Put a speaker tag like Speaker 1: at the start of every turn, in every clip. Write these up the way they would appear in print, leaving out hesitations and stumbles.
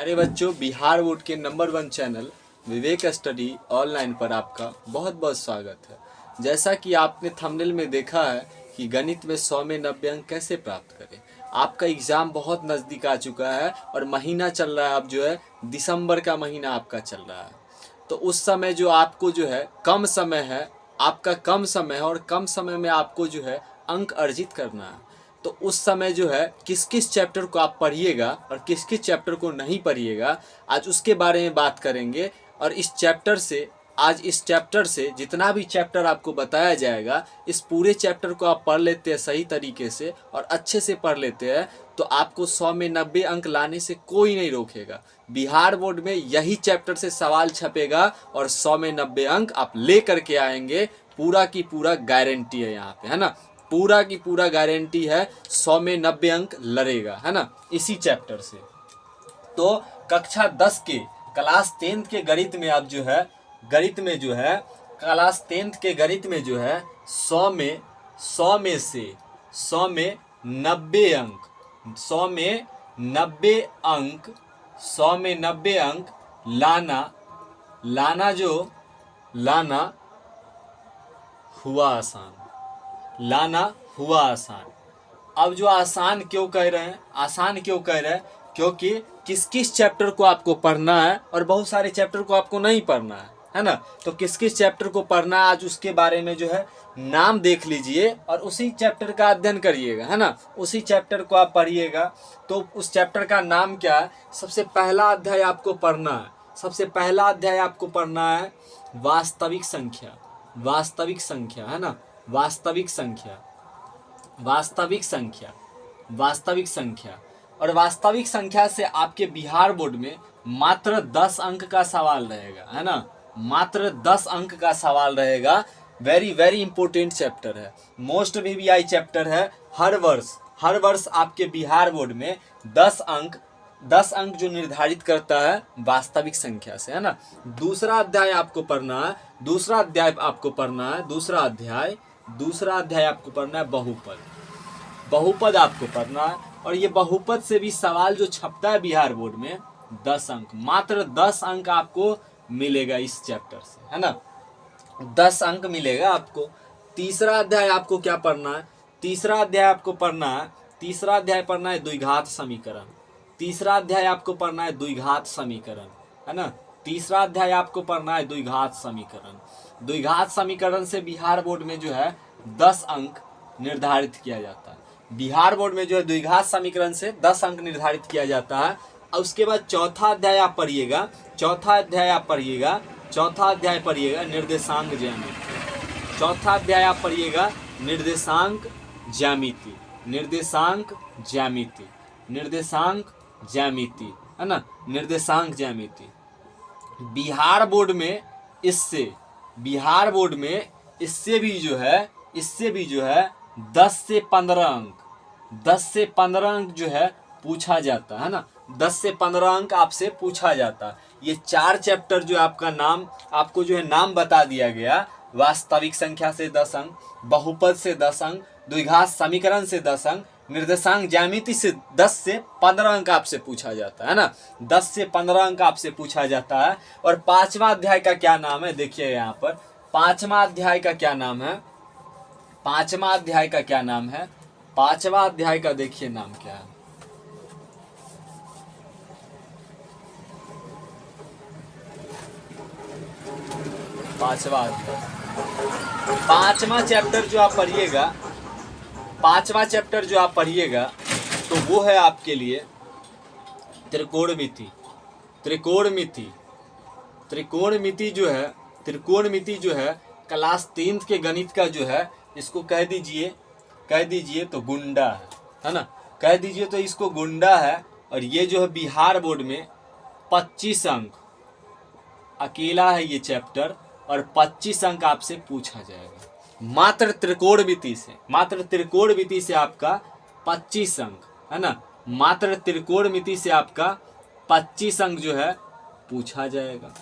Speaker 1: अरे बच्चों, बिहार बोर्ड के नंबर 1 चैनल विवेक स्टडी ऑनलाइन पर आपका बहुत बहुत स्वागत है। जैसा कि आपने थंबनेल में देखा है कि गणित में 100 में 90 अंक कैसे प्राप्त करें। आपका एग्ज़ाम बहुत नज़दीक आ चुका है और महीना चल रहा है, अब जो है दिसंबर का महीना आपका चल रहा है। तो उस समय जो आपको जो है कम समय है, आपका कम समय है और कम समय में आपको जो है अंक अर्जित करना है। तो उस समय जो है किस किस चैप्टर को आप पढ़िएगा और किस किस चैप्टर को नहीं पढ़िएगा, आज उसके बारे में बात करेंगे। और इस चैप्टर से जितना भी चैप्टर आपको बताया जाएगा, इस पूरे चैप्टर को आप पढ़ लेते हैं सही तरीके से और अच्छे से पढ़ लेते हैं तो आपको 100 में 90 अंक लाने से कोई नहीं रोकेगा। बिहार बोर्ड में यही चैप्टर से सवाल छपेगा और 100 में 90 अंक आप ले करके आएंगे। पूरा की पूरा गारंटी है यहाँ पे, है ना। पूरा की पूरा गारंटी है, 100 में 90 अंक लड़ेगा, है ना, इसी चैप्टर से। तो कक्षा 10 के क्लास 10 के गणित में आप जो है क्लास 10 के गणित में जो है 100 में 90 अंक 100 में 90 अंक 100 में 90 अंक लाना हुआ आसान। अब जो आसान क्यों कह रहे हैं, क्योंकि किस किस चैप्टर को आपको पढ़ना है और बहुत सारे चैप्टर को आपको नहीं पढ़ना है ना। तो किस किस चैप्टर को पढ़ना है, आज उसके बारे में जो है नाम देख लीजिए और उसी चैप्टर का अध्ययन करिएगा, है ना। उसी चैप्टर को आप पढ़िएगा। तो उस चैप्टर का नाम क्या है? सबसे पहला अध्याय आपको पढ़ना है वास्तविक संख्या, है ना। वास्तविक संख्या और वास्तविक संख्या से आपके बिहार बोर्ड में मात्र 10 अंक का सवाल रहेगा, है ना। मात्र 10 अंक का सवाल रहेगा। वेरी वेरी इंपॉर्टेंट चैप्टर है, मोस्ट वीवीआई चैप्टर है। हर वर्ष आपके बिहार बोर्ड में 10 अंक जो निर्धारित करता है वास्तविक संख्या से, है ना। दूसरा अध्याय आपको पढ़ना है बहुपद आपको पढ़ना है। और ये बहुपद से भी सवाल जो छपता है बिहार बोर्ड में 10 अंक, मात्र 10 अंक आपको मिलेगा इस चैप्टर से, है ना। 10 अंक मिलेगा आपको। तीसरा अध्याय आपको क्या पढ़ना है? तीसरा अध्याय पढ़ना है द्विघात समीकरण। तीसरा अध्याय आपको पढ़ना है द्विघात समीकरण, है ना। तीसरा अध्याय आपको पढ़ना है द्विघात समीकरण से बिहार बोर्ड में जो है 10 अंक निर्धारित किया जाता है। बिहार बोर्ड में जो है द्विघात समीकरण से 10 अंक निर्धारित किया जाता है। और उसके बाद चौथा अध्याय आप पढ़िएगा निर्देशांक ज्यामिति, है ना। निर्देशांक ज्यामिति बिहार बोर्ड में इससे भी जो है 10 से 15 अंक जो है पूछा जाता है ना। 10 से 15 अंक आपसे पूछा जाता है। ये 4 चैप्टर जो आपको जो है नाम बता दिया गया। वास्तविक संख्या से 10 अंक, बहुपद से 10 अंक, द्विघात समीकरण से 10 अंक, निर्देशांक ज्यामिति से 10 से 15 अंक आपसे पूछा जाता है ना। 10 से 15 अंक आपसे पूछा जाता है। और 5वां अध्याय का क्या नाम है? देखिए यहाँ पर 5वां अध्याय का क्या नाम है? 5वां अध्याय का देखिए नाम क्या है। 5वां अध्याय, 5वां चैप्टर जो आप पढ़िएगा तो वो है आपके लिए त्रिकोणमिति जो है क्लास 10 के गणित का जो है, इसको कह दीजिए तो गुंडा है ना। कह दीजिए तो इसको गुंडा है। और ये जो है बिहार बोर्ड में 25 अंक अकेला है ये चैप्टर और 25 अंक आपसे पूछा जाएगा। मात्र त्रिकोणमिति से आपका 25 अंक, है ना। मात्र त्रिकोणमिति से आपका 25 अंक जो है पूछा जाएगा।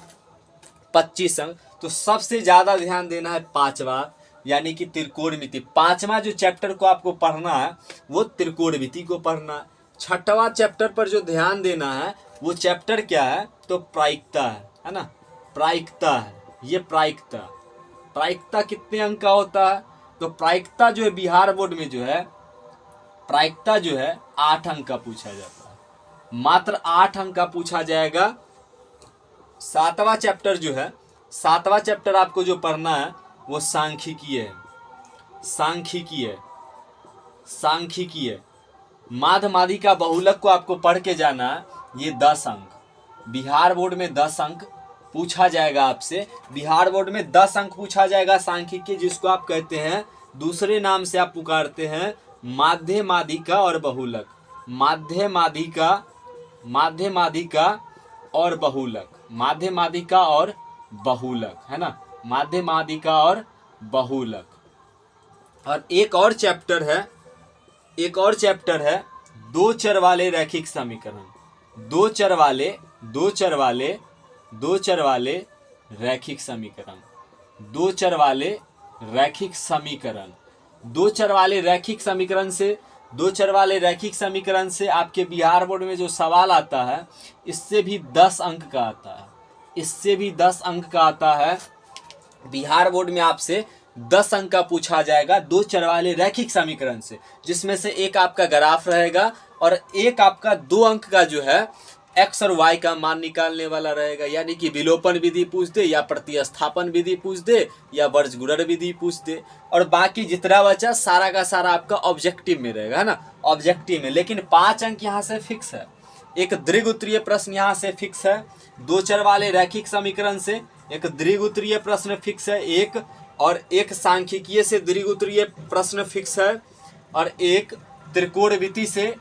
Speaker 1: 25 अंक। तो सबसे ज्यादा ध्यान देना है 5वां, यानी कि त्रिकोणमिति। 5वां जो चैप्टर को आपको पढ़ना है वो त्रिकोणमिति को पढ़ना है। 6वां चैप्टर पर जो ध्यान देना है वो चैप्टर क्या है, तो प्रायिकता है ना, प्रायिकता है, ये प्रायिकता। प्रायिकता कितने अंक का होता है, तो प्रायिकता जो है बिहार बोर्ड में जो है, प्रायिकता जो है 8 अंक का पूछा जाता है, मात्र 8 अंक का पूछा जाएगा। 7वां चैप्टर जो है, 7वां चैप्टर आपको जो पढ़ना है वो सांख्यिकी है, सांख्यिकी है, सांख्यिकी है। माध्य माध्यिका बहुलक को आपको पढ़ के जाना है, ये 10 अंक बिहार बोर्ड में 10 अंक पूछा जाएगा आपसे। बिहार बोर्ड में 10 अंक पूछा जाएगा सांख्यिकी, जिसको आप कहते हैं, दूसरे नाम से आप पुकारते हैं माध्य माध्यिका और बहुलक। माध्य माध्यिका, माध्य माध्यिका और बहुलक, माध्य माध्यिका और बहुलक है ना, माध्य माध्यिका और बहुलक। और एक और चैप्टर है, एक और चैप्टर है दो चर वाले रैखिक समीकरण। दो चर वाले, दो चर वाले, दो चर वाले रैखिक समीकरण, दो चर वाले रैखिक समीकरण। दो चर वाले रैखिक समीकरण से, दो चर वाले रैखिक समीकरण से आपके बिहार बोर्ड में जो सवाल आता है, इससे भी 10 अंक का आता है, इससे भी 10 अंक का आता है। बिहार बोर्ड में आपसे 10 अंक का पूछा जाएगा दो चर वाले रैखिक समीकरण से, जिसमें से एक आपका ग्राफ रहेगा और एक आपका 2 अंक का जो है एक्स और वाई का मान निकालने वाला रहेगा। यानी कि विलोपन विधि पूछ दे, या प्रतिस्थापन विधि पूछ दे, या वर्गगुणन विधि पूछ दे, और बाकी जितना बचा सारा का सारा आपका ऑब्जेक्टिव में रहेगा, है ना, ऑब्जेक्टिव में। लेकिन 5 अंक यहाँ से फिक्स है। एक दीर्घ उत्तरीय प्रश्न यहाँ से फिक्स है, दो चर वाले रैखिक समीकरण से एक दीर्घ उत्तरीय प्रश्न फिक्स है एक, और एक सांख्यिकीय से दीर्घ उत्तरीय प्रश्न फिक्स है, और एक त्रिकोणमिति से,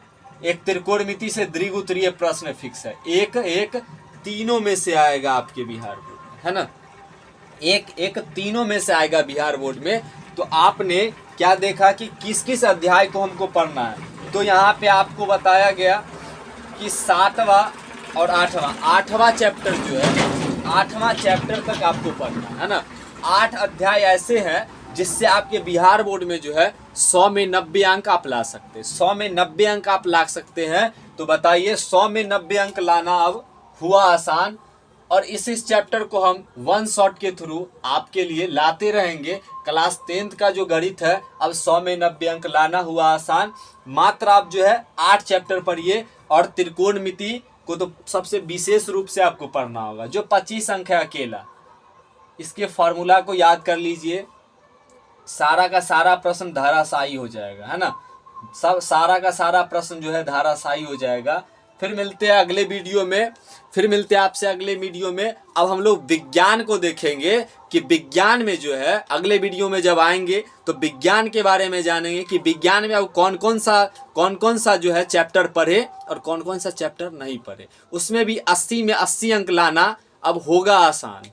Speaker 1: एक त्रिकोणमिति से दीर्घ उत्तरीय प्रश्न फिक्स है। एक एक तीनों में से आएगा आपके बिहार बोर्ड में, है ना, एक एक तीनों में से आएगा बिहार बोर्ड में। तो आपने क्या देखा कि किस किस अध्याय को हमको पढ़ना है, तो यहाँ पे आपको बताया गया कि 7वां और 8वां, 8वां चैप्टर जो है, 8वां चैप्टर तक आपको पढ़ना है ना। 8 अध्याय ऐसे हैं जिससे आपके बिहार बोर्ड में जो है 100 में 90 अंक आप ला सकते हैं, 100 में 90 अंक आप ला सकते हैं। तो बताइए 100 में 90 अंक लाना अब हुआ आसान, और इस चैप्टर को हम वन शॉट के थ्रू आपके लिए लाते रहेंगे। क्लास 10th का जो गणित है, अब 100 में 90 अंक लाना हुआ आसान। मात्र आप जो है 8 चैप्टर पढ़िए, और त्रिकोणमिति को तो सबसे विशेष रूप से आपको पढ़ना होगा, जो 25 अंक है अकेला। इसके फॉर्मूला को याद कर लीजिए, सारा का सारा प्रश्न धाराशायी हो जाएगा, है ना, सब सारा का सारा प्रश्न जो है धाराशायी हो जाएगा। फिर मिलते हैं अगले वीडियो में, फिर मिलते हैं आपसे अगले वीडियो में। अब हम लोग विज्ञान को देखेंगे कि विज्ञान में जो है, अगले वीडियो में जब आएंगे तो विज्ञान के बारे में जानेंगे कि विज्ञान में अब कौन कौन सा जो है चैप्टर पढ़े और कौन कौन सा चैप्टर नहीं पढ़े। उसमें भी 80 में 80 अंक लाना अब होगा आसान।